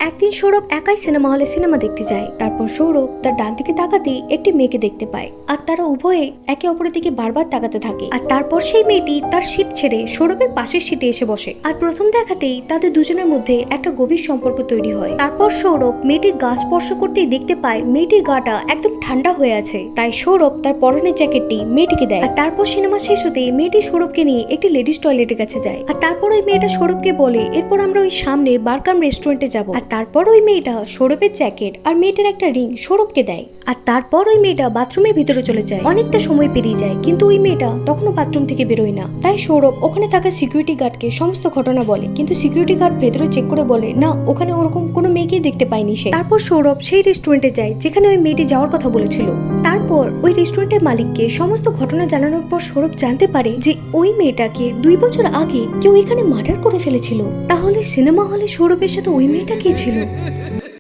একদিন সৌরভ একাই সিনেমা হলে সিনেমা দেখতে যায়। তারপর সৌরভ তার ডান দিকে তাকাতেই একটি মেয়েকে দেখতে পায়, আর তারা উভয়ে একে অপরের দিকে বারবার তাকাতে থাকে। আর তারপর সেই মেয়েটি তার সিট ছেড়ে সৌরভের পাশের সিটে এসে বসে। আর প্রথম দেখাতেই তাদের দুজনের মধ্যে একটা গভীর সম্পর্ক তৈরি হয়। তারপর সৌরভ মেয়েটির গা স্পর্শ করতেই দেখতে পায় মেয়েটির গাটা একদম ঠান্ডা হয়ে আছে। তাই সৌরভ তার পরনের জ্যাকেটটি মেয়েটিকে দেয়। আর তারপর সিনেমা শেষ হতে মেয়েটি সৌরভকে নিয়ে একটি লেডিস টয়লেটের কাছে যায়। আর তারপর ওই মেয়েটা সৌরভকে বলে এরপর আমরা ওই সামনের বারকাম রেস্টুরেন্টে যাব। আর তারপর ওই মেয়েটা সৌরভের জ্যাকেট আর মেয়েটার একটা রিং সৌরভকে দেয়। আর তারপর ওই মেয়েটা বাথরুমের ভিতরে চলে যায়। অনেকটা সময় পেরিয়ে যায় কিন্তু ওই মেয়েটা তখনও বাথরুম থেকে বেরোয় না। তাই সৌরভ ওখানে থাকা সিকিউরিটি গার্ডকে সমস্ত ঘটনা বলে, কিন্তু সিকিউরিটি গার্ড ভেতরে চেক করে বলে না, ওখানে ওরকম কোনো মেয়েকেই দেখতে পায়নি সে। তারপর সৌরভ সেই রেস্টুরেন্টে যায় যেখানে ওই মেয়েটি যাওয়ার কথা বলেছিল। তারপর ওই রেস্টুরেন্টের মালিককে সমস্ত ঘটনা জানানোর পর সৌরভ জানতে পারে যে ওই মেয়েটাকে 2 বছর আগে কেউ এখানে মার্ডার করে ফেলেছিল। তাহলে সিনেমা হলে সৌরভের সাথে ওই মেয়েটা কে ছিল?